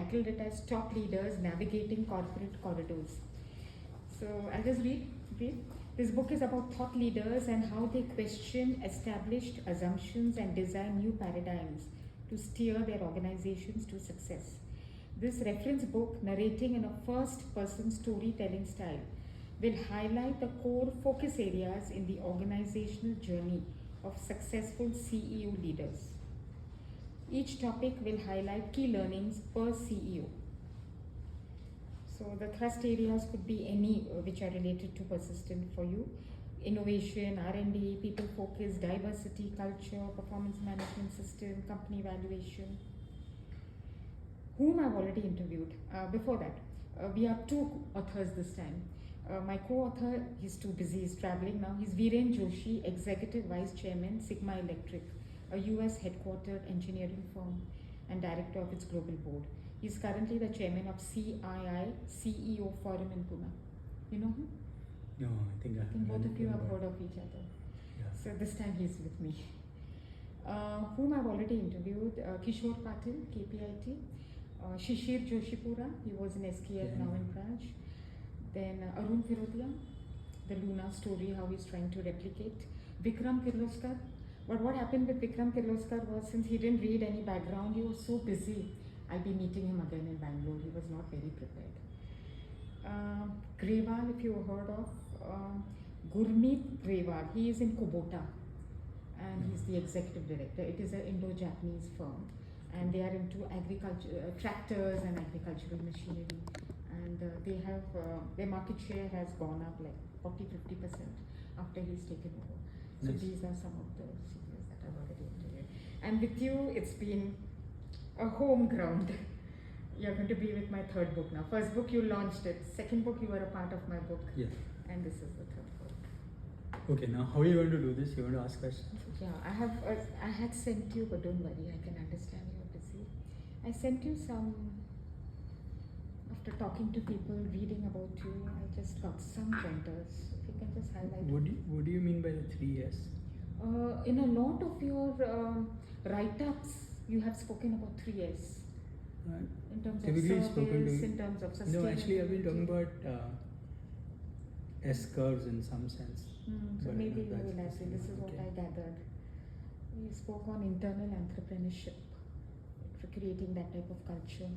titled it as Top Leaders Navigating Corporate Corridors. So I'll just read. This book is about thought leaders and how they question established assumptions and design new paradigms to steer their organizations to success. This reference book, narrating in a first-person storytelling style, will highlight the core focus areas in the organizational journey of successful CEO leaders. Each topic will highlight key learnings per CEO. So the thrust areas could be any which are related to Persistent for you. Innovation, R&D, people focus, diversity, culture, performance management system, company valuation. Whom I've already interviewed. Before that, we have two authors this time. My co-author, he's too busy, he's traveling now. He's Viren Joshi, Executive Vice Chairman, Sigma Electric, a US headquartered engineering firm and director of its global board. He's currently the chairman of CII CEO Forum in Pune. You know him? No, I think both of you have heard of each other. Yeah. So this time he's with me. Whom I've already interviewed, Kishore Patil, KPIT, Shishir Joshipura, he was in SKF, now in Praj. Then Arun Firodia, the Luna story, how he's trying to replicate. Vikram Kirloskar. But what happened with Vikram Kirloskar was, since he didn't read any background, he was so busy. I'll be meeting him again in Bangalore. He was not very prepared. Grewal, if you heard of, Gurmeet Grewal, he is in Kubota and he's the executive director. It is an Indo-Japanese firm and they are into agriculture, tractors and agricultural machinery. And they have, their market share has gone up like 40-50% after he's taken over. So these are some of the CEOs that I've already interviewed. And with you, it's been a home ground. You're going to be with my third book now. First book you launched it. Second book you were a part of my book. Yes. And this is the third book. Okay, now how are you going to do this? You want to ask questions? Yeah, I had sent you, but don't worry, I can understand you're busy. I sent you some, after talking to people, reading about you, I just got some pointers. If you can just highlight. What do you mean by the 3 S? In a lot of your write-ups, you have spoken about 3S. In terms of service, in terms of sustainability. No, actually I've been talking about S-curves in some sense. So maybe you will ask me, this is what I gathered. You spoke on internal entrepreneurship, for creating that type of culture.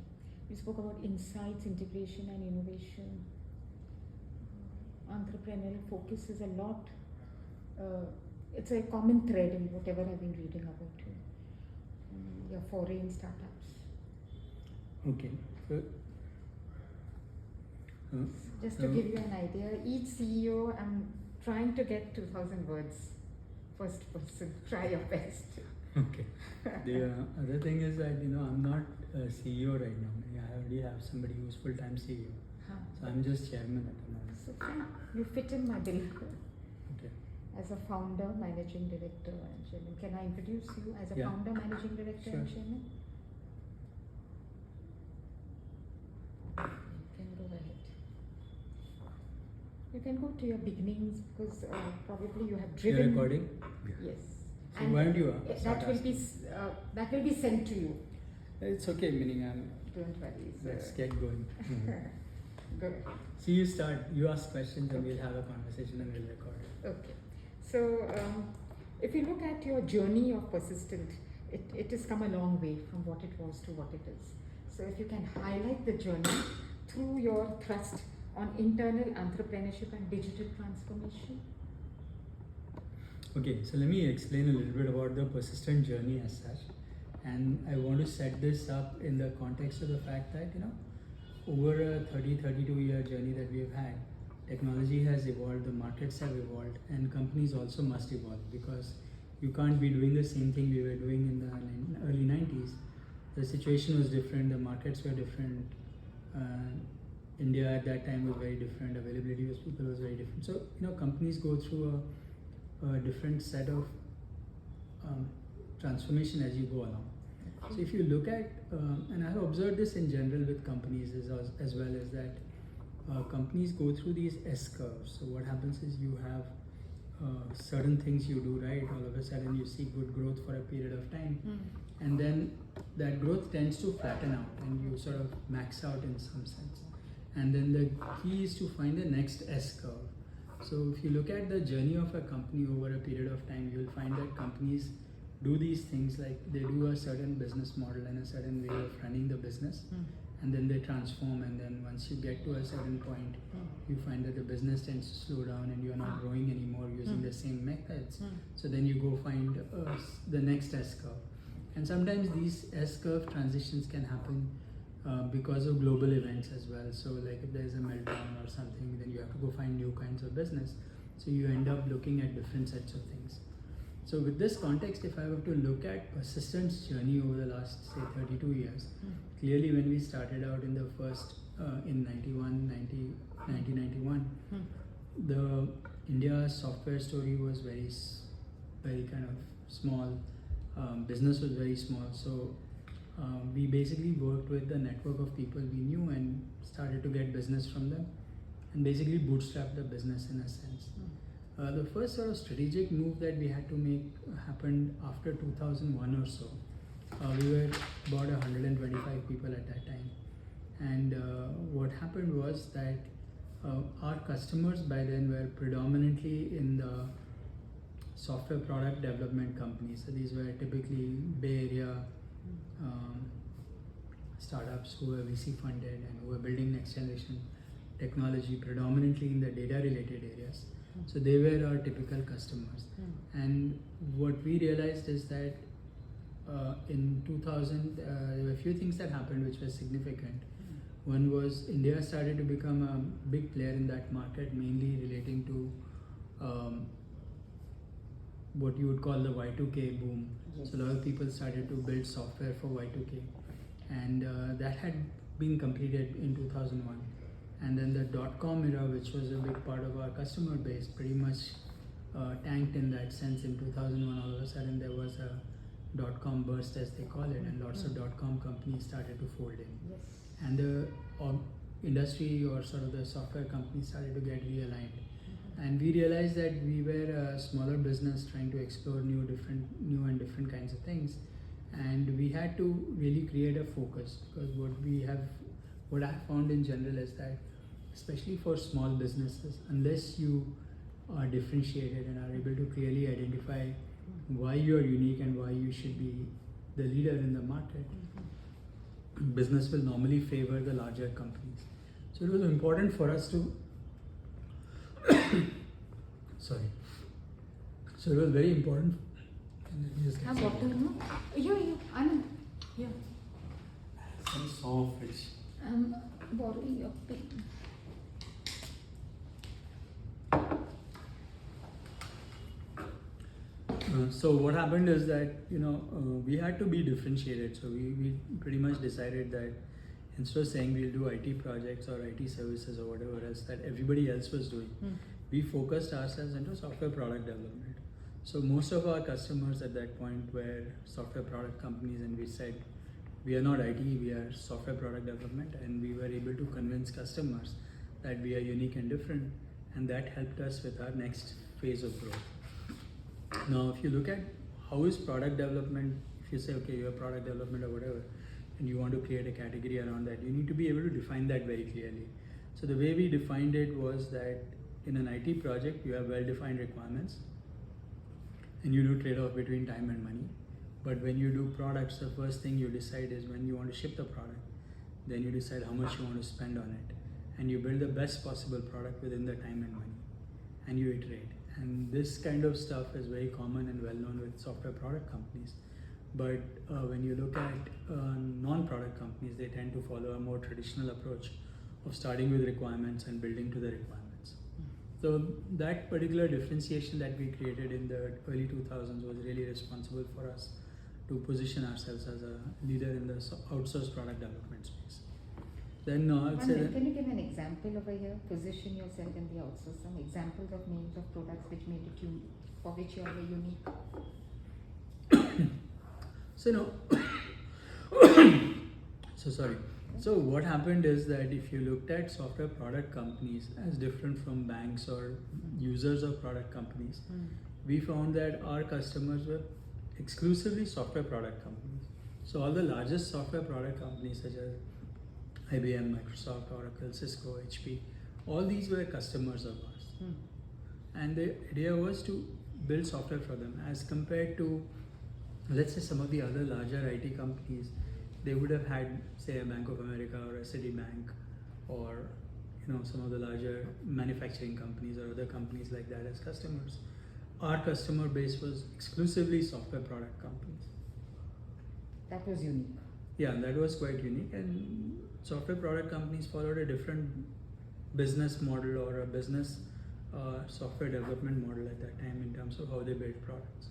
You spoke about insights, integration and innovation. Entrepreneurial focus is a lot, it's a common thread in whatever I've been reading about you. Your foreign startups. Okay. So, just to give you an idea, each CEO, I'm trying to get 2,000 words. First person, try your best. Okay. The other thing is that, I'm not a CEO right now. I already have somebody who's full-time CEO. So I'm just chairman at the moment. So fine. You fit in my bill. Okay. As a founder, managing director and chairman. Can I introduce you as a founder, managing director and chairman? You can go ahead. You can go to your beginnings because probably you have driven. You're recording? Yes. So and why don't you that will be sent to you. It's okay, meaning don't worry. Let's get going. Good. So you start, you ask questions and we'll have a conversation and we'll record it. Okay. So if you look at your journey of Persistent, it has come a long way from what it was to what it is. So if you can highlight the journey through your thrust on internal entrepreneurship and digital transformation. Okay, so let me explain a little bit about the Persistent journey as such. And I want to set this up in the context of the fact that, over a 32 year journey that we've had, technology has evolved, the markets have evolved, and companies also must evolve because you can't be doing the same thing we were doing in the early 90s. The situation was different, the markets were different, India at that time was very different, availability of people was very different. So, companies go through a different set of transformation as you go along. So if you look at, and I have observed this in general with companies as well, is that companies go through these S-curves. So what happens is you have certain things you do right, all of a sudden you see good growth for a period of time, and then that growth tends to flatten out and you sort of max out in some sense. And then the key is to find the next S curve. So if you look at the journey of a company over a period of time, you'll find that companies do these things, like they do a certain business model and a certain way of running the business, and then they transform, and then once you get to a certain point, you find that the business tends to slow down and you're not growing anymore using the same methods. So then you go find the next S curve. And sometimes these S curve transitions can happen because of global events as well. So like if there's a meltdown or something, then you have to go find new kinds of business. So you end up looking at different sets of things. So with this context, if I were to look at Persistent's journey over the last, say, 32 years, clearly when we started out in the first, in 1991, the India software story was very kind of small. Business was very small. So we basically worked with the network of people we knew and started to get business from them and basically bootstrapped the business in a sense. The first sort of strategic move that we had to make happened after 2001 or so. We were about 125 people at that time, and what happened was that our customers by then were predominantly in the software product development companies. So these were typically Bay Area startups who were VC funded and who were building next generation technology predominantly in the data related areas. So they were our typical customers. And what we realized is that in 2000, there were a few things that happened which were significant. One was India started to become a big player in that market, mainly relating to what you would call the Y2K boom. Yes. So a lot of people started to build software for Y2K, and that had been completed in 2001. And then the dot-com era, which was a big part of our customer base, pretty much tanked in that sense. In 2001, all of a sudden there was a dot-com burst, as they call it, and lots of dot-com companies started to fold in. Yes. And the industry, or sort of the software companies, started to get realigned. And we realized that we were a smaller business trying to explore new and different kinds of things, and we had to really create a focus, because what I found in general is that, especially for small businesses, unless you are differentiated and are able to clearly identify why you are unique and why you should be the leader in the market, business will normally favor the larger companies. So it was important for us to sorry. So it was very important. Let me just get Have some water, no? Here, Anand. Here. some soft fish. I'm bottling your pen. So what happened is that we had to be differentiated. So we pretty much decided that instead of saying we'll do IT projects or IT services or whatever else that everybody else was doing, we focused ourselves into software product development. So most of our customers at that point were software product companies, and we said we are not IT, we are software product development, and we were able to convince customers that we are unique and different, and that helped us with our next phase of growth. Now, if you look at how is product development, if you say, okay, you're product development or whatever, and you want to create a category around that, you need to be able to define that very clearly. So the way we defined it was that in an IT project, you have well-defined requirements, and you do trade-off between time and money. But when you do products, the first thing you decide is when you want to ship the product. Then you decide how much you want to spend on it, and you build the best possible product within the time and money, and you iterate. And this kind of stuff is very common and well known with software product companies. But when you look at non-product companies, they tend to follow a more traditional approach of starting with requirements and building to the requirements. So that particular differentiation that we created in the early 2000s was really responsible for us to position ourselves as a leader in the outsourced product development space. Then I'll say that, Can you give an example over here? Position yourself in the outsource. Some examples of names of products which made it unique, for which you are very unique. so sorry. So what happened is that if you looked at software product companies as different from banks or users of product companies, we found that our customers were exclusively software product companies. So all the largest software product companies such as IBM, Microsoft, Oracle, Cisco, HP, all these were customers of ours. And the idea was to build software for them as compared to, let's say, some of the other larger IT companies. They would have had, say, a Bank of America or a Citibank, or some of the larger manufacturing companies or other companies like that as customers. Our customer base was exclusively software product companies. That was unique. Yeah, that was quite unique, and software product companies followed a different business model or a business software development model at that time in terms of how they build products.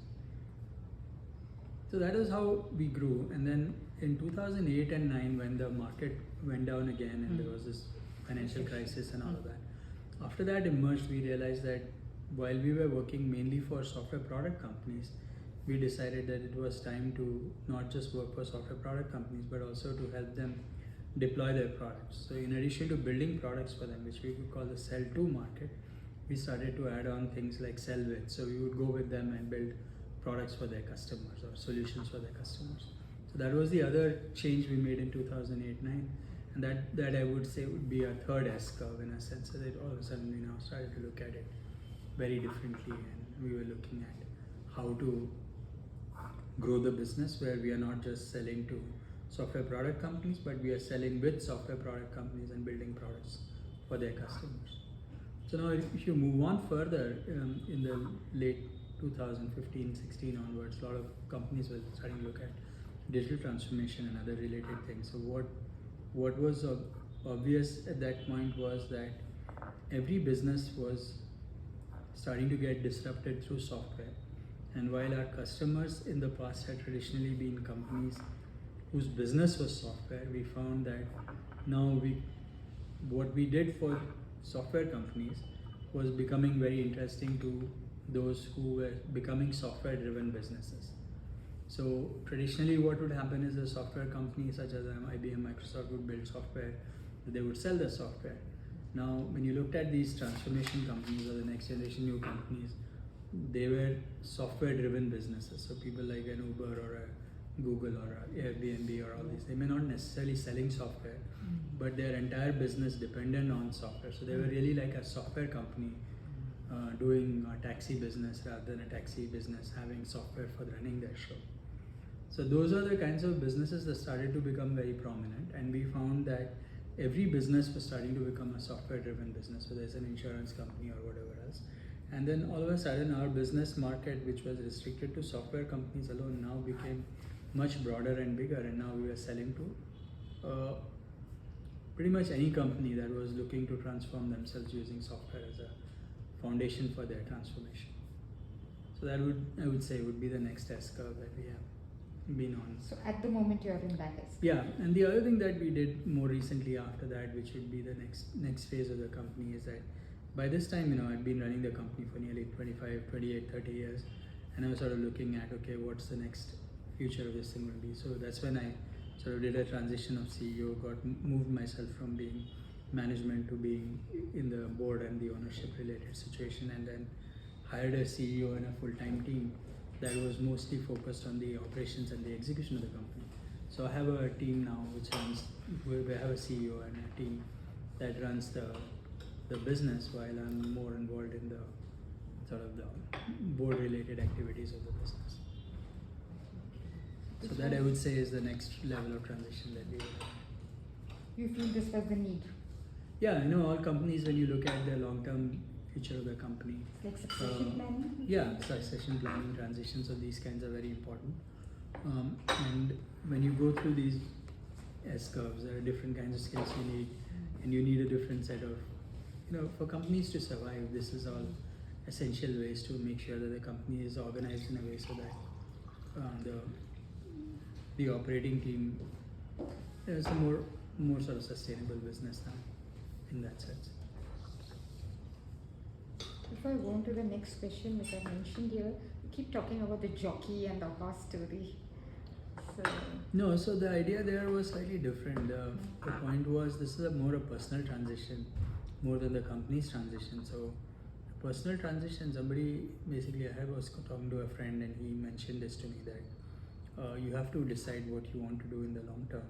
So that is how we grew. And then in 2008 and 9, when the market went down again and there was this financial crisis and all of that, after that emerged, we realized that while we were working mainly for software product companies, we decided that it was time to not just work for software product companies, but also to help them deploy their products. So in addition to building products for them, which we would call the sell to market, we started to add on things like sell with. So we would go with them and build products for their customers or solutions for their customers. So that was the other change we made in 2008-9, and that I would say would be our third S curve in a sense, that all of a sudden we now started to look at it very differently, and we were looking at how to grow the business where we are not just selling to software product companies, but we are selling with software product companies and building products for their customers. So now if you move on further, in the late 2015-16 onwards, a lot of companies were starting to look at digital transformation and other related things. So what was obvious at that point was that every business was starting to get disrupted through software. And while our customers in the past had traditionally been companies whose business was software, we found that now what we did for software companies was becoming very interesting to those who were becoming software driven businesses. So traditionally what would happen is a software company such as IBM, Microsoft would build software, they would sell the software. Now when you looked at these transformation companies or the next generation new companies, they were software driven businesses. So people like an Uber or a Google or a Airbnb or all these, they may not necessarily selling software, but their entire business depended on software. So they were really like a software company doing a taxi business rather than a taxi business having software for running their show. So those are the kinds of businesses that started to become very prominent, and we found that every business was starting to become a software driven business, whether it's an insurance company or whatever else. And then all of a sudden our business market, which was restricted to software companies alone, now became much broader and bigger, and now we were selling to pretty much any company that was looking to transform themselves using software as a foundation for their transformation. So that I would say would be the next S curve that we have been on. So at the moment you're in that S curve. Yeah, and the other thing that we did more recently after that, which would be the next phase of the company, is that by this time, I'd been running the company for nearly 25, 28, 30 years, and I was sort of looking at, okay, what's the next future of this thing will be. So that's when I sort of did a transition of CEO, moved myself from being management to being in the board and the ownership related situation, and then hired a CEO and a full-time team that was mostly focused on the operations and the execution of the company. So I have a team now we have a CEO and a team that runs the business, while I'm more involved in the sort of the board related activities of the business. So that I would say is the next level of transition that we will have. You feel this was the need? Yeah, all companies, when you look at the long-term future of the company, Like succession planning? yeah, succession planning, transitions of these kinds are very important. And when you go through these S curves, there are different kinds of skills you need, and you need a different set of, for companies to survive, this is all essential ways to make sure that the company is organized in a way so that the operating team is a more sort of sustainable business now in that sense. If I go on to the next question, which I mentioned here, you keep talking about the jockey and the horse story. So No, so the idea there was slightly different. The point was, this is more a personal transition more than the company's transition. So personal transition, somebody basically, I was talking to a friend and he mentioned this to me, that you have to decide what you want to do in the long term.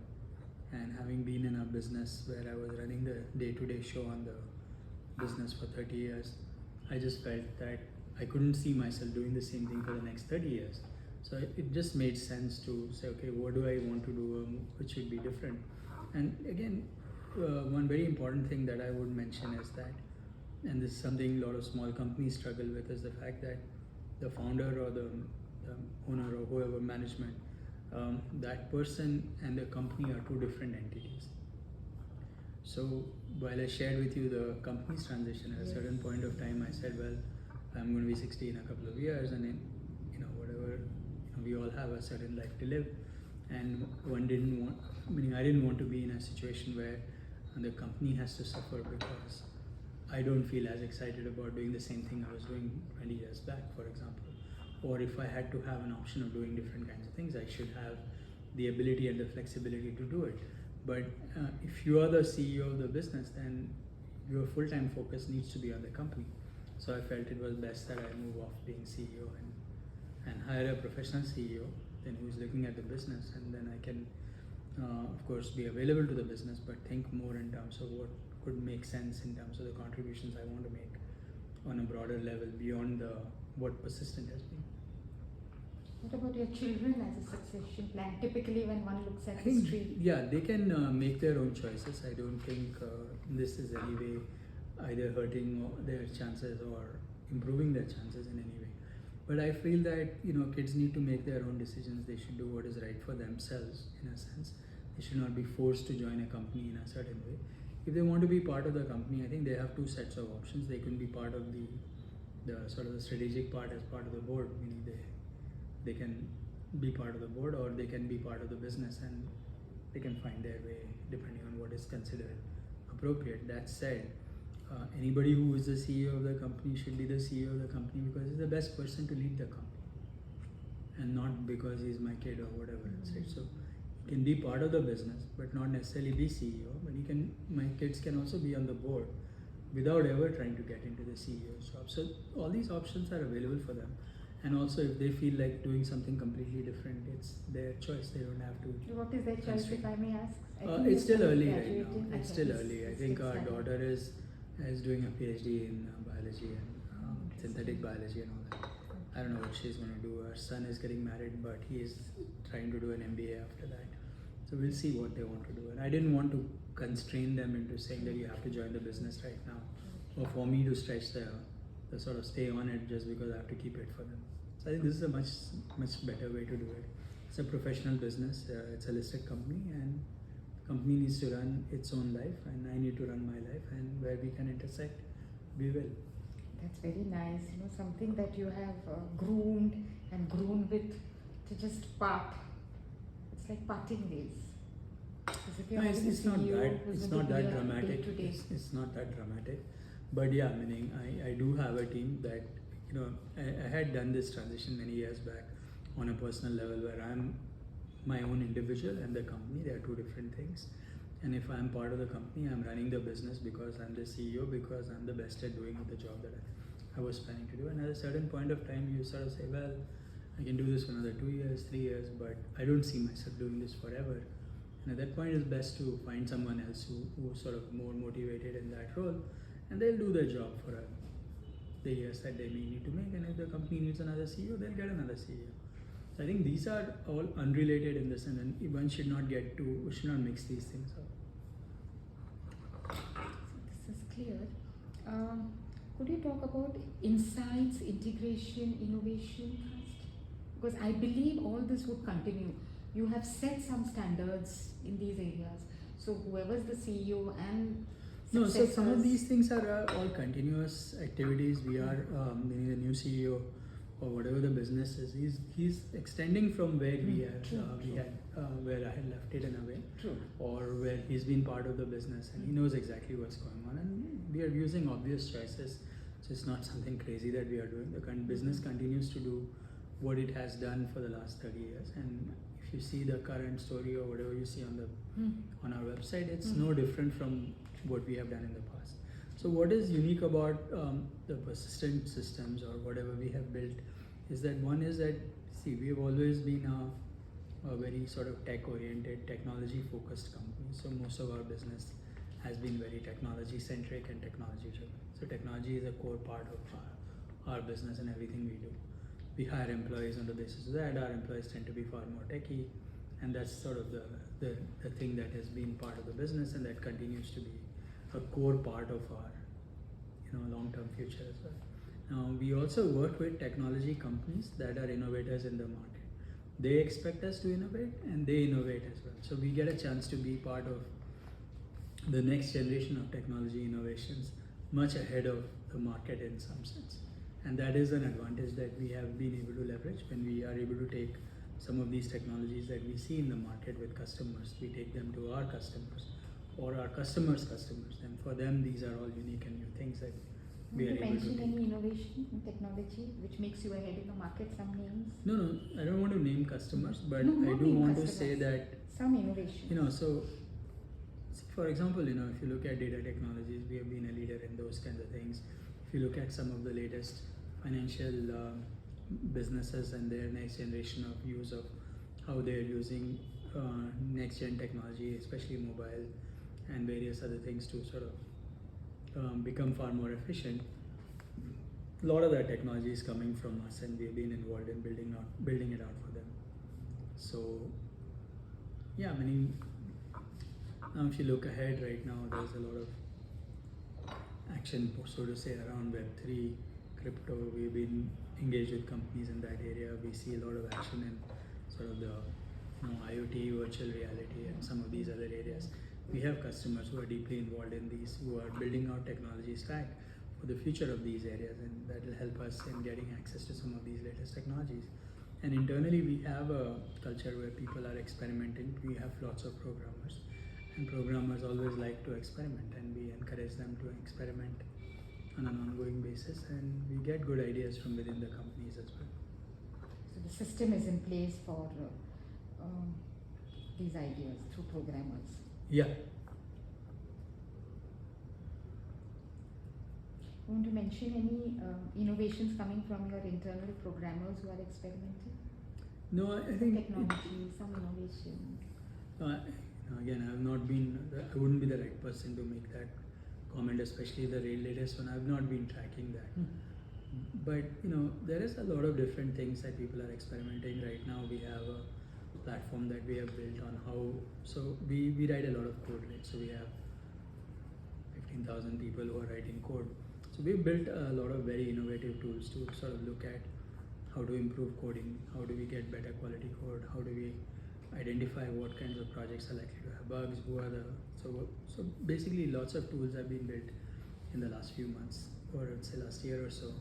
And having been in a business where I was running the day-to-day show on the business for 30 years, I just felt that I couldn't see myself doing the same thing for the next 30 years. So it just made sense to say, okay, what do I want to do which should be different? And again, one very important thing that I would mention is that, and this is something a lot of small companies struggle with, is the fact that the founder or the owner or whoever management, that person and the company are two different entities. So while I shared with you the company's transition, at a certain point of time I said, well, I'm going to be 60 in a couple of years, and then, whatever, we all have a certain life to live, and one didn't want, meaning I didn't want to be in a situation where the company has to suffer because I don't feel as excited about doing the same thing I was doing 20 years back, for example. Or if I had to have an option of doing different kinds of things, I should have the ability and the flexibility to do it. But if you are the CEO of the business, then your full-time focus needs to be on the company. So I felt it was best that I move off being CEO and hire a professional CEO, then who's looking at the business, and then I can, of course, be available to the business, but think more in terms of what could make sense in terms of the contributions I want to make on a broader level beyond what Persistent has been. What about your children as a succession plan? Typically, when one looks at I think, history, yeah, they can make their own choices. I don't think this is any way either hurting their chances or improving their chances in any way. But I feel that kids need to make their own decisions. They should do what is right for themselves, in a sense. They should not be forced to join a company in a certain way. If they want to be part of the company, I think they have two sets of options. They can be part of the sort of the strategic part as part of the board, meaning they can be part of the board, or they can be part of the business, and they can find their way depending on what is considered appropriate. That said, anybody who is the CEO of the company should be the CEO of the company because he's the best person to lead the company, and not because he's my kid or whatever else, right? So he can be part of the business but not necessarily be CEO, but my kids can also be on the board without ever trying to get into the CEO's job. So all these options are available for them. And also, if they feel like doing something completely different, it's their choice. They don't have to. what is their choice, if I may ask? It's still early right now. It's still early. I think our daughter is doing a PhD in biology and synthetic biology and all that. I don't know what she's going to do. Our son is getting married, but he is trying to do an MBA after that. So we'll see what they want to do. And I didn't want to constrain them into saying that you have to join the business right now, or for me to stretch the sort of stay on it just because I have to keep it for them. So I think this is a much better way to do it. It's a professional business. It's a listed company, and the company needs to run its own life, and I need to run my life. And where we can intersect, we will. That's very nice. Something that you have groomed and grown with to just part. It's like parting ways. No, it's not that. It's not that dramatic. It's not that dramatic. But yeah, meaning I do have a team that, I had done this transition many years back on a personal level where I'm my own individual and the company. They are two different things. And if I'm part of the company, I'm running the business because I'm the CEO, because I'm the best at doing the job that I was planning to do. And at a certain point of time, you sort of say, well, I can do this for another 2 years, 3 years, but I don't see myself doing this forever. And at that point, it's best to find someone else who's sort of more motivated in that role, and they'll do their job for the years that they may need to make. And if the company needs another CEO, they'll get another CEO. So I think these are all unrelated in this, and one should not mix these things up. This is clear. Could you talk about insights, integration, innovation first? Because I believe all this would continue. You have set some standards in these areas. So whoever's the CEO and no, so some of these things are all continuous activities. We are meaning the new CEO or whatever the business is. He's extending from where we had where I had left it in a way, or where he's been part of the business and he knows exactly what's going on. And we are using obvious choices. So it's not something crazy that we are doing. The business continues to do what it has done for the last 30 years. And if you see the current story or whatever you see on our website, it's no different from what we have done in the past. So what is unique about the Persistent systems or whatever we have built is that one is that, we have always been a very sort of tech-oriented, technology-focused company. So most of our business has been very technology-centric and technology-driven. So technology is a core part of our business and everything we do. We hire employees on the basis of that. Our employees tend to be far more techy, and that's sort of the thing that has been part of the business, and that continues to be a core part of our long-term future as well. Now we also work with technology companies that are innovators in the market. They expect us to innovate, and they innovate as well. So we get a chance to be part of the next generation of technology innovations much ahead of the market in some sense. And that is an advantage that we have been able to leverage when we are able to take some of these technologies that we see in the market with customers, we take them to our customers or our customers' customers. And for them, these are all unique and new things that we are Will you able to mention take. any innovation in technology which makes you ahead in the market? Some names? No, I don't want to name customers, but No, I not do name want to customers. say that, Some innovation. so for example, if you look at data technologies, we have been a leader in those kinds of things. If you look at some of the latest financial businesses and their next generation of use of how they're using next gen technology, especially mobile and various other things to sort of become far more efficient. A lot of that technology is coming from us, and we've been involved in building it out for them. So, yeah, I mean, now if you look ahead right now, there's a lot of action, so to say, around Web3, crypto. We've been engaged with companies in that area. We see a lot of action in sort of the IoT, virtual reality, and some of these other areas. We have customers who are deeply involved in these, who are building out technology stack for the future of these areas, and that will help us in getting access to some of these latest technologies. And internally, we have a culture where people are experimenting. We have lots of programmers, and programmers always like to experiment, and we encourage them to experiment on an ongoing basis, and we get good ideas from within the companies as well. So the system is in place for these ideas through programmers. Yeah. Want to mention any innovations coming from your internal programmers who are experimenting? No, I Some think technology, some innovation. again, I wouldn't be the right person to make that comment, especially the latest one. I've not been tracking that. But there is a lot of different things that people are experimenting right now. We have a platform that we have built on so we write a lot of code, right? So we have 15,000 people who are writing code. So we've built a lot of very innovative tools to sort of look at how to improve coding, how do we get better quality code, how do we identify what kinds of projects are likely to have bugs, so basically lots of tools have been built in the last few months, or I'd say last year or so,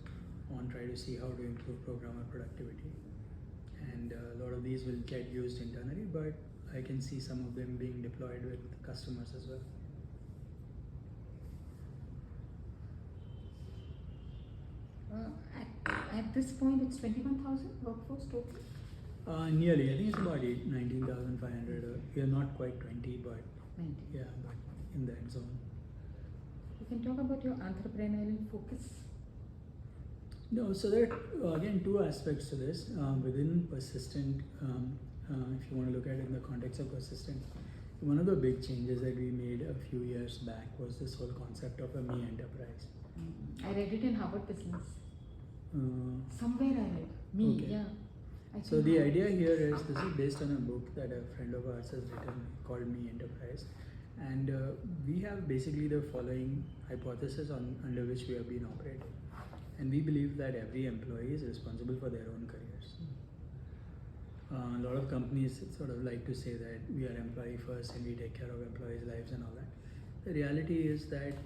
on try to see how to improve programmer productivity. And a lot of these will get used internally, but I can see some of them being deployed with customers as well. At this point, it's 21,000 workforce total? Nearly, I think it's about 19,500. We are not quite 20, but 90. yeah, but in that zone. You can talk about your entrepreneurial focus. No, so there are again two aspects to this. Within Persistent, if you want to look at it in the context of Persistent, one of the big changes that we made a few years back was this whole concept of a me enterprise. I read it in Harvard Business. Somewhere I read. Me, Okay. yeah. So the idea here is, this is based on a book that a friend of ours has written called Me Enterprise, and we have basically the following hypothesis under which we have been operating, and we believe that every employee is responsible for their own careers. A lot of companies sort of like to say that we are employee first and we take care of employees' lives and all that. The reality is that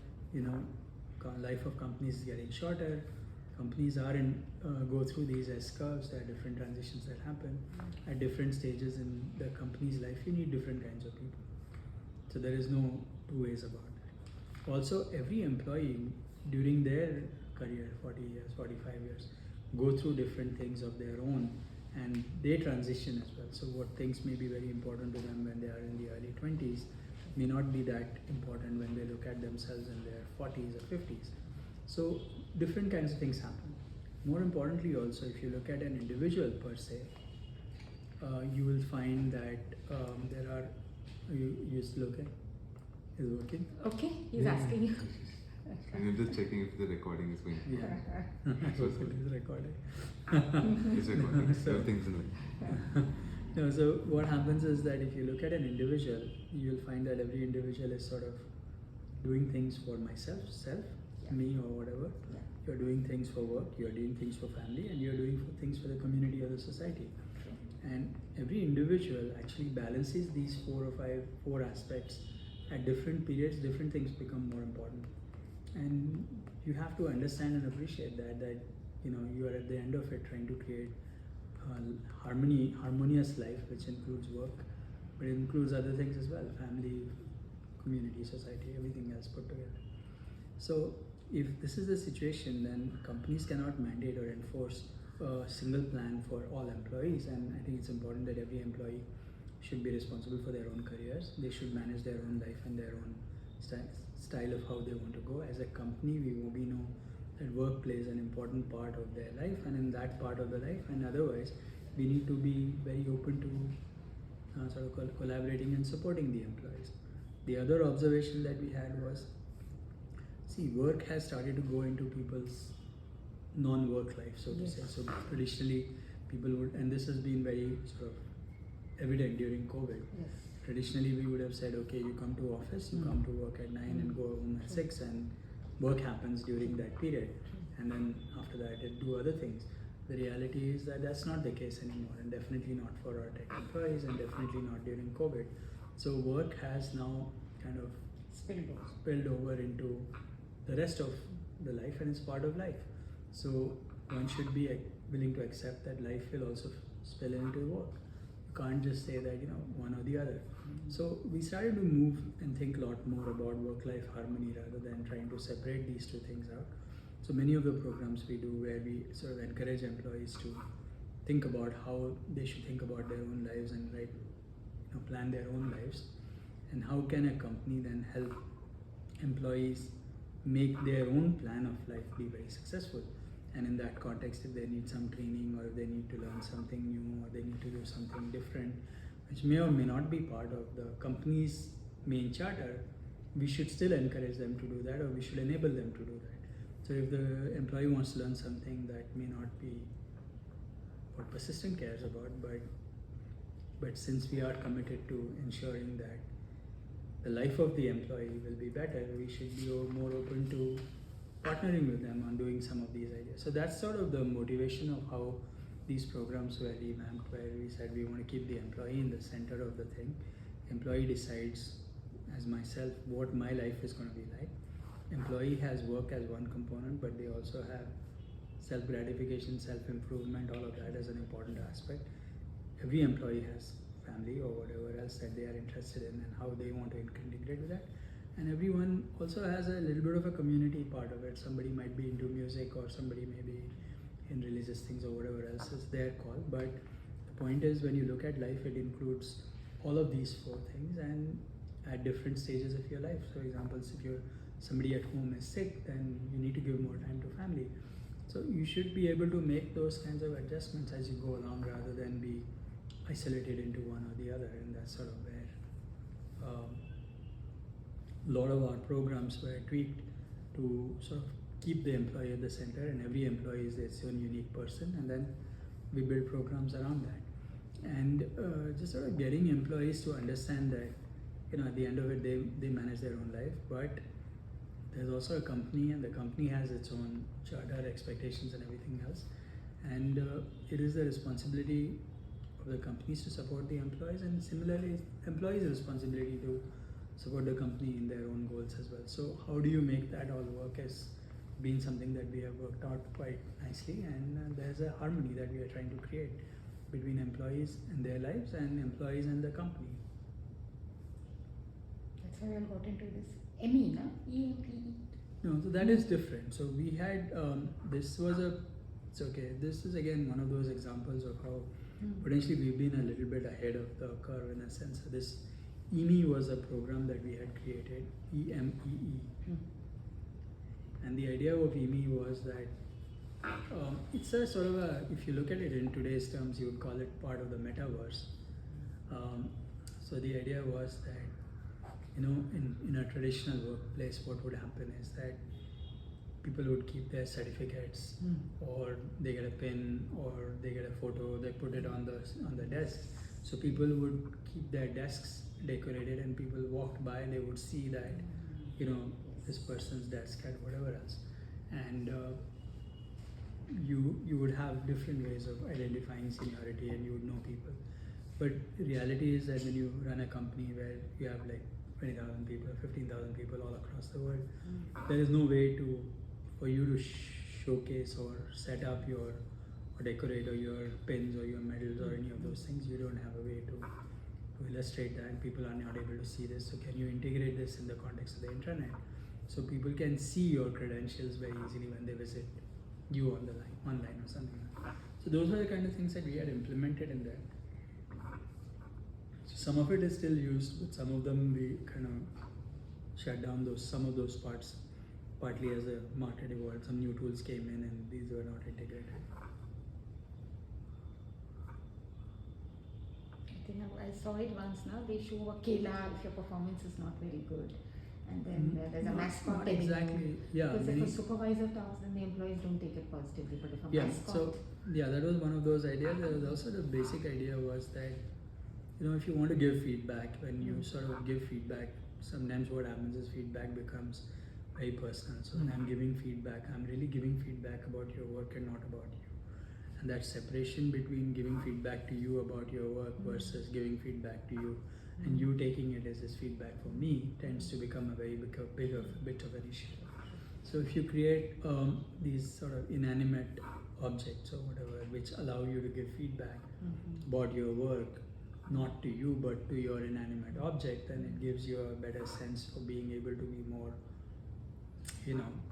life of companies is getting shorter. Companies go through these S curves. There are different transitions that happen at different stages in the company's life. You need different kinds of people. So there is no two ways about that. Also, every employee during their career, 40 years, 45 years, go through different things of their own, and they transition as well. So what things may be very important to them when they are in the early 20s may not be that important when they look at themselves in their 40s or 50s. So different kinds of things happen. More importantly also, if you look at an individual per se, you will find that there are, you just look at, is it working? Okay, he's Yeah. asking you. I'm just checking if the recording is going. Yeah. I hope it is recorded. It's recording. So- Everything's in line. No, so what happens is that if you look at an individual, you'll find that every individual is sort of doing things for myself, Yeah. me or whatever. Yeah. You're doing things for work, you're doing things for family, and you're doing things for the community or the society. True. And every individual actually balances these four aspects. At different periods, different things become more important. And you have to understand and appreciate that you are at the end of it trying to create harmonious life, which includes work, but it includes other things as well, family, community, society, everything else put together. So if this is the situation, then companies cannot mandate or enforce a single plan for all employees, and I think it's important that every employee should be responsible for their own careers. They should manage their own life and their own style of how they want to go. As a company, we know that work plays an important part of their life, and in that part of the life and otherwise, we need to be very open to collaborating and supporting the employees. The other observation that we had was, see, work has started to go into people's non-work life, so to Yes. say. So traditionally, people would, and this has been very sort of evident during COVID. Yes. Traditionally, we would have said, okay, you come to office, you come to work at 9 and go home at 6, and work happens during that period, and then after that, you do other things. The reality is that that's not the case anymore, and definitely not for our tech employees, and definitely not during COVID. So work has now kind of spilled over into the rest of the life, and it's part of life. So one should be willing to accept that life will also spill into work. You can't just say that one or the other. So we started to move and think a lot more about work-life harmony rather than trying to separate these two things out. So many of the programs we do where we sort of encourage employees to think about how they should think about their own lives and plan their own lives, and how can a company then help employees make their own plan of life be very successful. And in that context, if they need some training, or if they need to learn something new, or they need to do something different, which may or may not be part of the company's main charter, we should still encourage them to do that, or we should enable them to do that. So if the employee wants to learn something that may not be what Persistent cares about, but since we are committed to ensuring that the life of the employee will be better, we should be more open to partnering with them on doing some of these ideas. So that's sort of the motivation of how these programs were revamped, where we said we want to keep the employee in the center of the thing. Employee decides, as myself, what my life is going to be like. Employee has work as one component, but they also have self-gratification, self-improvement, all of that as an important aspect. Every employee has family or whatever else that they are interested in, and how they want to integrate with that. And everyone also has a little bit of a community part of it. Somebody might be into music, or somebody may be in religious things, or whatever else is their call. But the point is, when you look at life, it includes all of these four things, and at different stages of your life. So examples, if somebody at home is sick, then you need to give more time to family. So you should be able to make those kinds of adjustments as you go along, rather than be isolated into one or the other. And that's sort of where a lot of our programs were tweaked to sort of keep the employee at the center, and every employee is its own unique person, and then we build programs around that. And just sort of getting employees to understand that at the end of it, they manage their own life, but there's also a company, and the company has its own charter, expectations, and everything else. And it is the responsibility of the companies to support the employees, and similarly, employees' responsibility to support the company in their own goals as well. So how do you make that all work has been something that we have worked out quite nicely, and there's a harmony that we are trying to create between employees and their lives, and employees and the company. That's how you all got into this. ME, no? EMPE. No, so that is different. So we had, this is again one of those examples of how potentially we've been a little bit ahead of the curve in a sense. So this EME was a program that we had created, EMEE. And the idea of EME was that It's a sort of a, if you look at it in today's terms, you would call it part of the metaverse. So the idea was that, in a traditional workplace, what would happen is that people would keep their certificates, or they get a pin, or they get a photo, they put it on the desk. So people would keep their desks decorated, and people walked by, they would see that, this person's desk had whatever else, and you would have different ways of identifying seniority, and you would know people. But the reality is that when you run a company where you have like 20,000 people, 15,000 people all across the world, there is no way for you to showcase or set up or decorate or your pins or your medals or any of those things. You don't have a way to illustrate that. People are not able to see this. So can you integrate this in the context of the internet so people can see your credentials very easily when they visit you online or something like that. So those are the kind of things that we had implemented in there. So some of it is still used, but some of them we kind of shut down some of those parts, partly as the market evolved. Some new tools came in and these were not integrated. I think I saw it once now. They show a Kela if your performance is not very good. And then there's a mascot. Not exactly. Yeah. Because if a supervisor talks, then the employees don't take it positively. But if a mascot. So that was one of those ideas. There was also the basic idea was that, if you want to give feedback, when you sort of give feedback, sometimes what happens is feedback becomes very personal. So when I'm giving feedback, I'm really giving feedback about your work and not about you. And that separation between giving feedback to you about your work versus giving feedback to you and you taking it as this feedback for me tends to become a very bigger bit of an issue. So if you create these sort of inanimate objects or whatever which allow you to give feedback about your work, not to you but to your inanimate object, then it gives you a better sense for being able to be more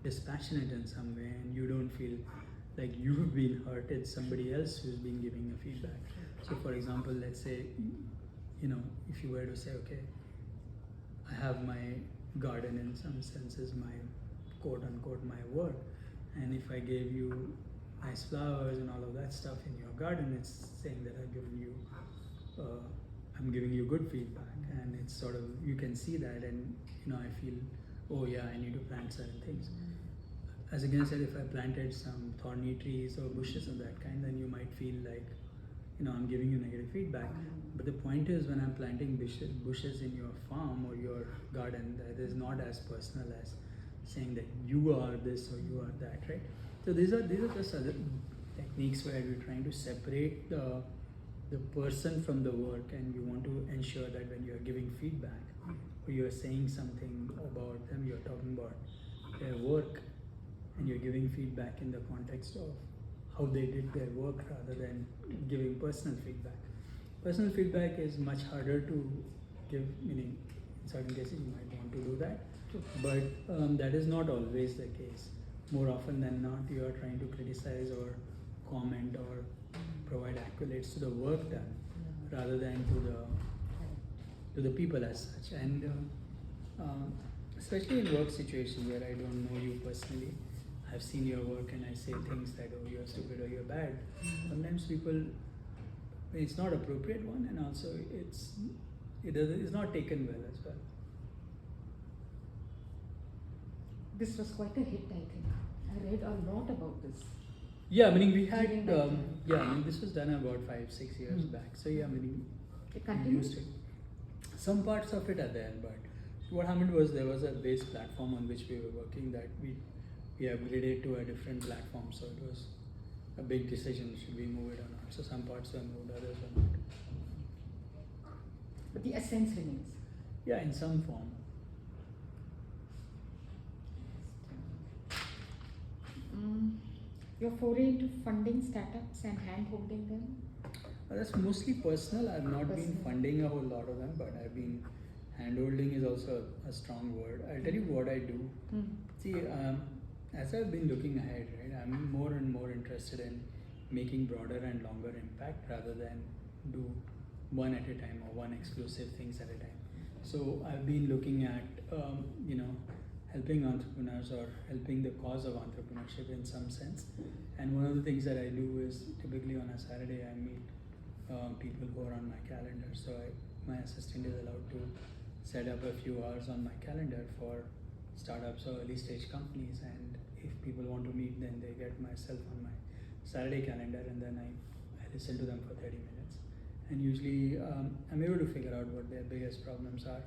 dispassionate in some way, and you don't feel like you've been hurt, it's somebody else who's been giving a feedback. So for example, let's say, if you were to say, okay, I have my garden in some senses, my quote unquote my work, and if I gave you nice flowers and all of that stuff in your garden, it's saying that I'm giving you good feedback, and it's sort of, you can see that, and I feel, oh yeah, I need to plant certain things. As against that, if I planted some thorny trees or bushes of that kind, then you might feel like, I'm giving you negative feedback. But the point is, when I'm planting bushes in your farm or your garden, that is not as personal as saying that you are this or you are that, right? So these are just other techniques where we're trying to separate the person from the work, and you want to ensure that when you're giving feedback or you're saying something about them, you're talking about their work, and you're giving feedback in the context of how they did their work rather than giving personal feedback. Personal feedback is much harder to give, meaning in certain cases you might want to do that, but that is not always the case. More often than not, you are trying to criticize or comment or provide accolades to the work done rather than to the people as such. And especially in work situations where I don't know you personally, I've seen your work and I say things that, oh, you're stupid or you're bad. Sometimes people, it's not appropriate one, and also it's not taken well as well. This was quite a hit, I think. I read a lot about this. Yeah, meaning we had, During that time. this was done about 5-6 years back. So yeah, meaning It we continues? used it. Some parts of it are there, but what happened was there was a base platform on which we were working that we upgraded to a different platform. So it was a big decision, should we move it or not. So some parts were moved, others were not. But the essence remains. Yeah, in some form. Your foray into funding startups and hand-holding them? That's mostly personal. I've not been Personal. funding a whole lot of them, but I've been hand-holding is also a strong word. I'll tell you what I do. See, as I've been looking ahead, right, I'm more and more interested in making broader and longer impact rather than do one at a time or one exclusive things at a time. So I've been looking at, helping entrepreneurs or helping the cause of entrepreneurship in some sense. And one of the things that I do is typically on a Saturday I meet people who are on my calendar. So my assistant is allowed to set up a few hours on my calendar for startups or early stage companies, and if people want to meet, then they get myself on my Saturday calendar, and then I listen to them for 30 minutes. And usually I'm able to figure out what their biggest problems are,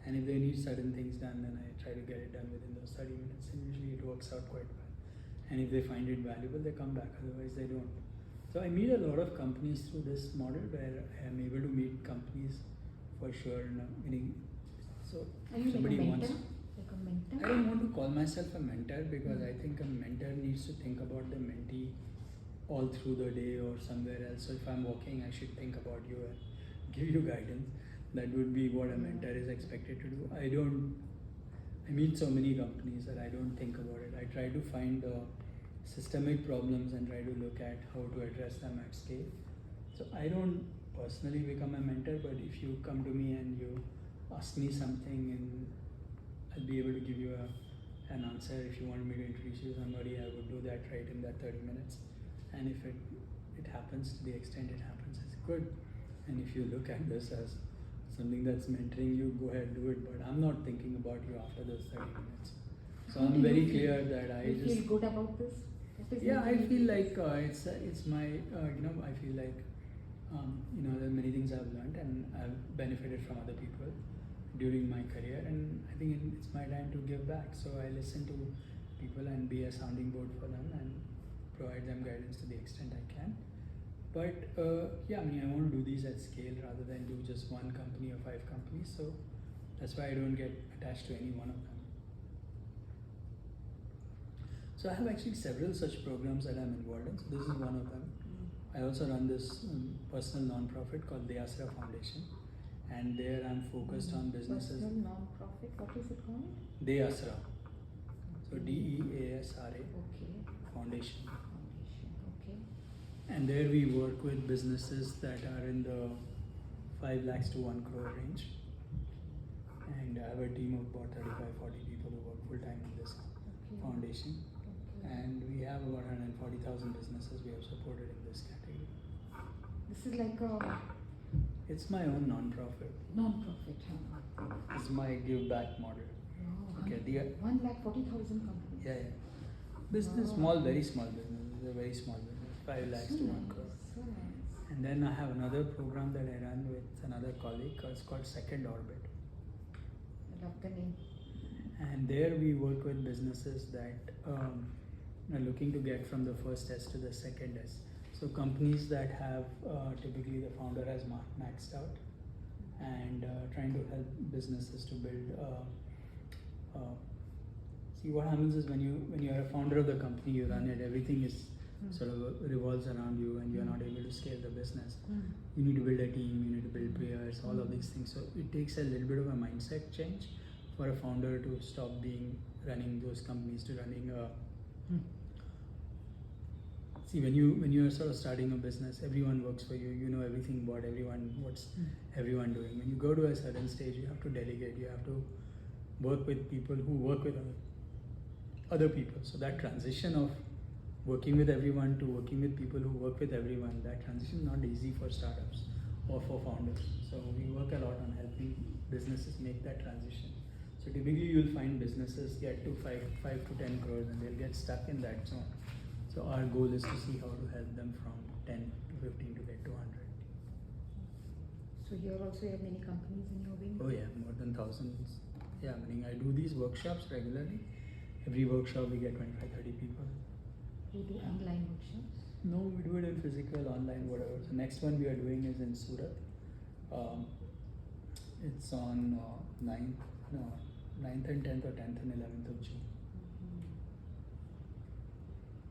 and if they need certain things done, then I try to get it done within those 30 minutes, and usually it works out quite well. And if they find it valuable, they come back, otherwise they don't. So I meet a lot of companies through this model where I am able to meet companies for sure. Meaning, so Are you like a somebody mentor? wants. Like a mentor? I don't want to call myself a mentor because I think a mentor needs to think about the mentee all through the day or somewhere else. So if I'm walking, I should think about you and give you guidance. That would be what a mentor is expected to do. I meet so many companies that I don't think about it. I try to find the systemic problems and try to look at how to address them at scale. So I don't personally become a mentor, but if you come to me and you ask me something, and I'll be able to give you an answer. If you want me to introduce you to somebody, I would do that right in that 30 minutes. And if it happens to the extent it happens, it's good. And if you look at this as something that's mentoring you, go ahead, do it. But I'm not thinking about you after those 30 minutes. So How do I'm you very feel? clear that I You just... feel good about this? What is Yeah, I making you feel like it's my, I feel like, there are many things I've learned and I've benefited from other people during my career, and I think it's my time to give back. So I listen to people and be a sounding board for them and provide them guidance to the extent I can. But I want to do these at scale rather than do just one company or 5 companies. So that's why I don't get attached to any one of them. So I have actually several such programs that I'm involved in. So this is one of them. I also run this personal non-profit called the Asra Foundation, and there I'm focused on businesses. Personal non-profit, what is it called? De Asra. So DEASRA Okay. Foundation. Foundation, okay. And there we work with businesses that are in the 5 lakhs to 1 crore range. And I have a team of about 35-40 people who work full time in this foundation. Okay. And we have about 140,000 businesses we have supported in this category. This is like a It's my own non-profit. non-profit, huh? It's my give back model. Wow. Okay, 1,40,000 companies. Yeah. Business, Wow. small, very small business. It's a very small business, 5 lakhs So to 1 nice, crore. so nice. And then I have another program that I run with another colleague. It's called Second Orbit. I love the name. And there we work with businesses that are looking to get from the first S to the second S. So companies that have typically the founder has maxed out, and trying to help businesses to build. See, what happens is when you are a founder of the company, you run it. Everything is sort of revolves around you, and you are not able to scale the business. You need to build a team. You need to build players. All of these things. So it takes a little bit of a mindset change for a founder to stop running those companies to running a. See, when you are sort of starting a business, everyone works for you. You know everything about everyone, what's everyone doing. When you go to a certain stage, you have to delegate. You have to work with people who work with other people. So that transition of working with everyone to working with people who work with everyone, that transition is not easy for startups or for founders. So we work a lot on helping businesses make that transition. So typically you'll find businesses get to 5 to 10 crores and they'll get stuck in that zone. So our goal is to see how to help them from 10 to 15 to get to 100. So here also you have many companies in your wing? Oh yeah, more than thousands. Yeah, meaning I do these workshops regularly. Every workshop we get 25-30 people. You do online workshops? No, we do it in physical, online, whatever. So next one we are doing is in Surat. It's on 9th and 10th or 10th and 11th of June.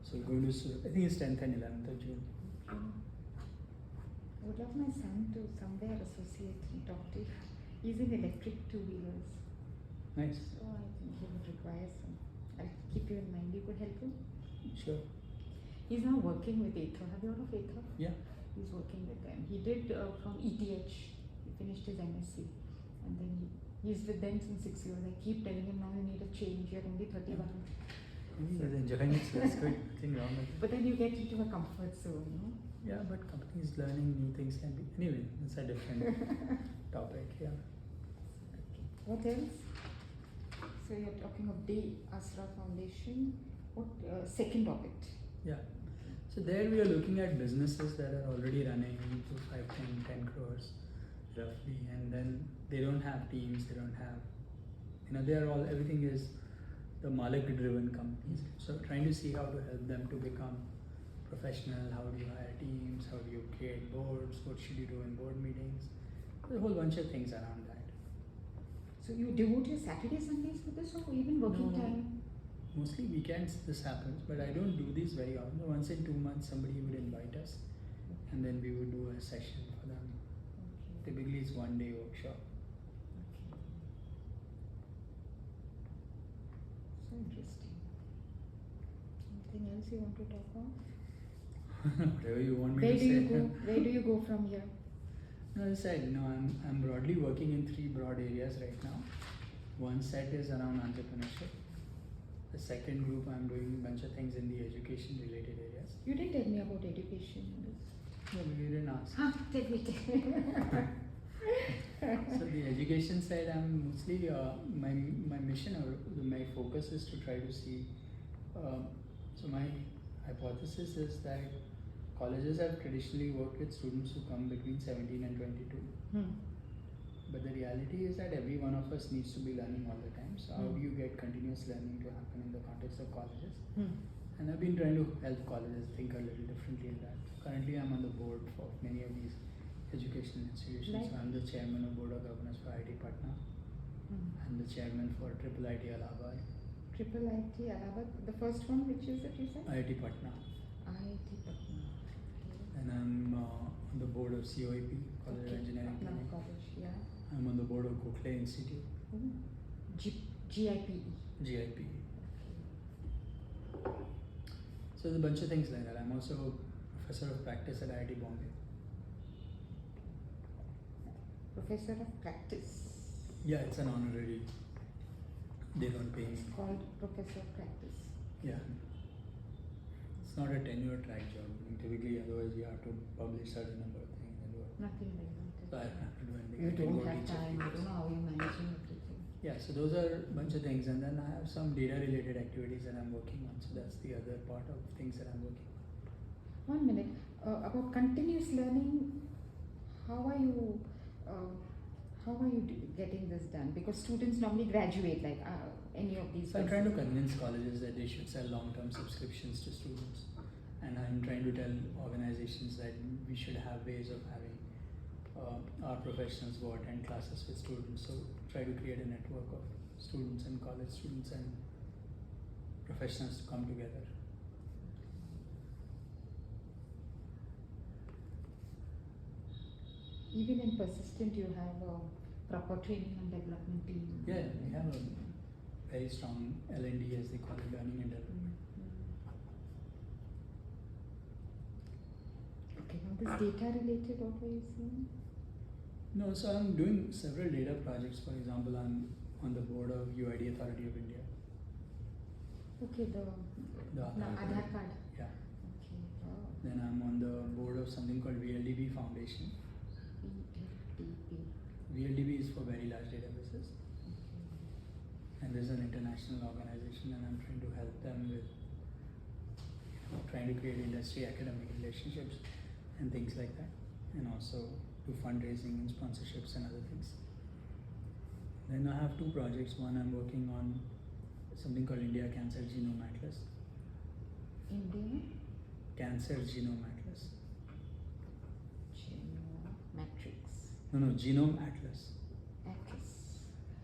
So we're going to Surat. I think it's 10th and 11th of June. Okay. I would love my son to somewhere associate and talk to you. He's in electric 2-wheelers. Nice. So I think he would require some. I'll keep you in mind. You could help him. Sure. He's now working with Ather. Have you heard of Ather? Yeah. He's working with them. He did from ETH. He finished his MSc, and then he He's with them since 6 years. I keep telling him now you need a change. You're only 31. He's enjoying it, so that's good. Nothing wrong with it. But then you get into a comfort zone, no? Yeah, but companies learning new things can be. Anyway, it's a different topic. Yeah. Okay. What else? So you're talking of Day Asra Foundation. What second of it? Yeah. So there we are looking at businesses that are already running to 5, 10 crores roughly, and then they don't have teams, they don't have, they are all, everything is the Malik driven companies. So trying to see how to help them to become professional, how do you hire teams, how do you create boards, what should you do in board meetings, there's a whole bunch of things around that. So you devote your Saturday, Sundays for this, or even working No. time? Mostly weekends this happens, but I don't do these very often. Once in 2 months somebody would invite us and then we would do a session for them. Okay. Typically it's 1 day workshop. So interesting. Anything else you want to talk about? Whatever you want me Where to do say. you go? Where do you go from here? No, as I said, I'm broadly working in 3 broad areas right now. One set is around entrepreneurship. The second group I'm doing a bunch of things in the education related areas. You didn't tell me about education. No, you didn't ask. Huh, tell me. So the education side, I'm mostly my mission or my focus is to try to see. So my hypothesis is that colleges have traditionally worked with students who come between 17 and 22. But the reality is that every one of us needs to be learning all the time. So how do you get continuous learning to happen in the context of colleges? And I've been trying to help colleges think a little differently in that. Currently, I'm on the board for many of these educational institutions. Like? So I'm the chairman of Board of Governors for IIT Patna. I'm the chairman for Triple IT Allahabad. Triple IT Allahabad. The first one, which is it you said? IIT Patna. IIT Patna. And I'm on the board of COEP, College of Engineering Patna Pune. College, yeah. I'm on the board of Gokhale Institute, GIPE. GIP. So there's a bunch of things like that. I'm also a professor of practice at IIT Bombay. Professor of Practice. Yeah, it's an honorary. They don't pay me. It's called Professor of Practice. Yeah. It's not a tenure track job. I mean, typically, otherwise you have to publish certain number of things and do it. Nothing like So I that. don't have to do anything. You I can don't go have teach a time. few I don't days. know how you're managing everything. Yeah, so those are a bunch of things, and then I have some data related activities that I'm working on. So that's the other part of things that I'm working on. 1 minute. About continuous learning, how are you? Getting this done? Because students normally graduate like any of these. So I'm trying to places. convince colleges that they should sell long-term subscriptions to students, and I'm trying to tell organizations that we should have ways of having our professionals go attend classes with students. So try to create a network of students and college students and professionals to come together. Even in Persistent, you have a proper training and development team. Yeah, we have a very strong L&D, as they call it, learning and development. Okay, now this data related, what were you saying? No, so I'm doing several data projects. For example, I'm on the board of UID Authority of India. Okay, the Aadhaar card. Yeah. Okay, wow. Then I'm on the board of something called VLDB Foundation. VLDB. VLDB is for very large databases, and this is an international organization, and I'm trying to help them with trying to create industry academic relationships and things like that, and also do fundraising and sponsorships and other things. Then I have 2 projects. One, I'm working on something called India Cancer Genome Atlas. India Cancer Genome Atlas. Matrix. No, Genome Atlas. Atlas.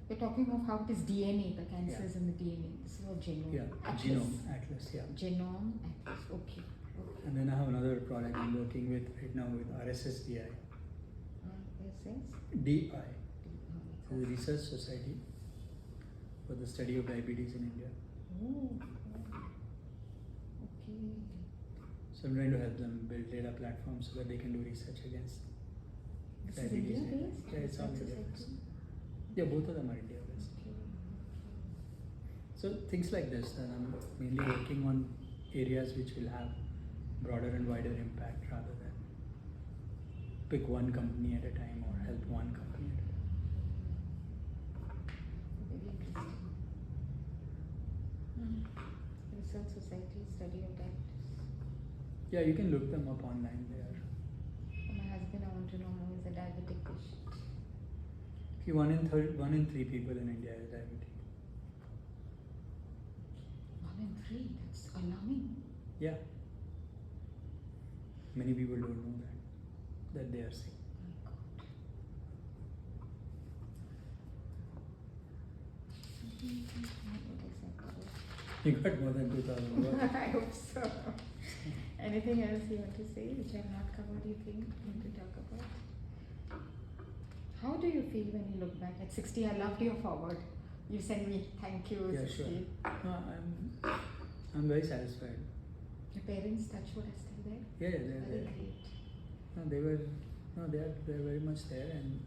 We're talking of how it is DNA, the cancers in the DNA. This is what genome. Yeah, Atlas. Genome Atlas, yeah. Genome Atlas. Okay. And then I have another product I'm working with right now with RSSDI. RSS. DI. The Research Society for the Study of Diabetes in India. Oh. Okay. So I'm trying to help them build data platforms so that they can do research against This is diabetes. India based? Yeah, it's all Research India society? based. Yeah, both of them are India based. Okay. So things like this, and I'm mainly working on areas which will have broader and wider impact rather than pick one company at a time or help one company at a time. Very interesting. Research Society, Study of Diabetes. Yeah, you can look them up online there. For my husband, I want to know more, is a diabetic patient. See, 1 in 3 people in India is diabetic. 1 in 3, that's alarming. Yeah. Many people don't know that they are sick. My God. What is that called? You got more than 2,000 words. I hope so. Anything else you want to say which I have not covered, you think we need to talk about? How do you feel when you look back at 60? I loved your forward. You send me thank you, Yeah, 60. sure. No, I'm very satisfied. Your parents, touch wood, are still there? Yeah, they're Very there. great. No, they're very much there, and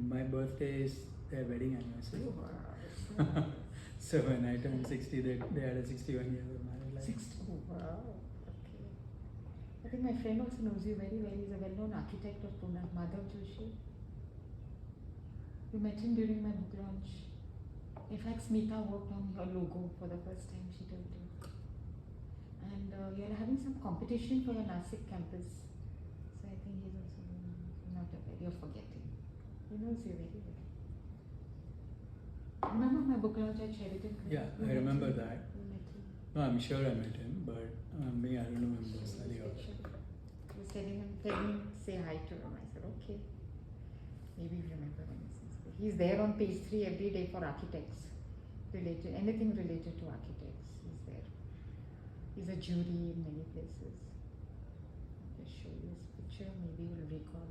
my birthday is their wedding anniversary. Oh, wow. So when I turned 60, they had a 61 year of married life. 60. Oh, wow. Okay. I think my friend also knows you very well. He's a well-known architect of Pune, Madhav Joshi. We met him during my book launch. In fact, Smita worked on your logo for the first time, she told you. And you're having some competition for your Nasik campus. So I think he's also not aware. You're forgetting. He knows you very well. Remember my book launch at Sheraton? Yeah, You I met remember him? that. You met him. No, I'm sure I met him, but me, I don't know him personally. He was telling him, say hi to him. I said, okay. Maybe you remember when he says that. He's there on page 3 every day for architects. Anything related to architects, he's there. He's a jury in many places. I'll just show you his picture, maybe you'll recall.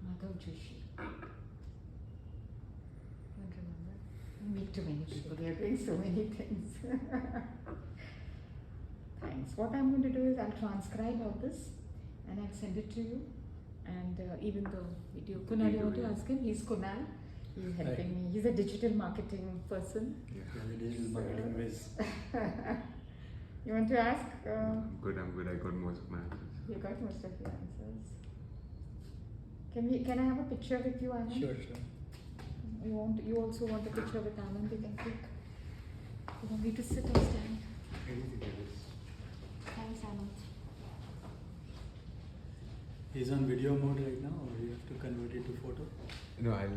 Madhav Joshi. Don't remember. I meet too many people, we are doing so many things. Thanks. What I'm going to do is I'll transcribe all this and I'll send it to you. And even the video, Kunal, you want to ask him? He's Kunal. He's helping me. He's a digital marketing person. Yeah. Yeah, the digital marketing whiz. You want to ask? I'm good. I got most of my answers. You got most of your answers. Can I have a picture with you, Anand? Sure. You also want a picture with Anand? You can click. You want me to sit or stand? Anything else? Thanks, Anand. He's on video mode right now, or you have to convert it to photo? No, I'll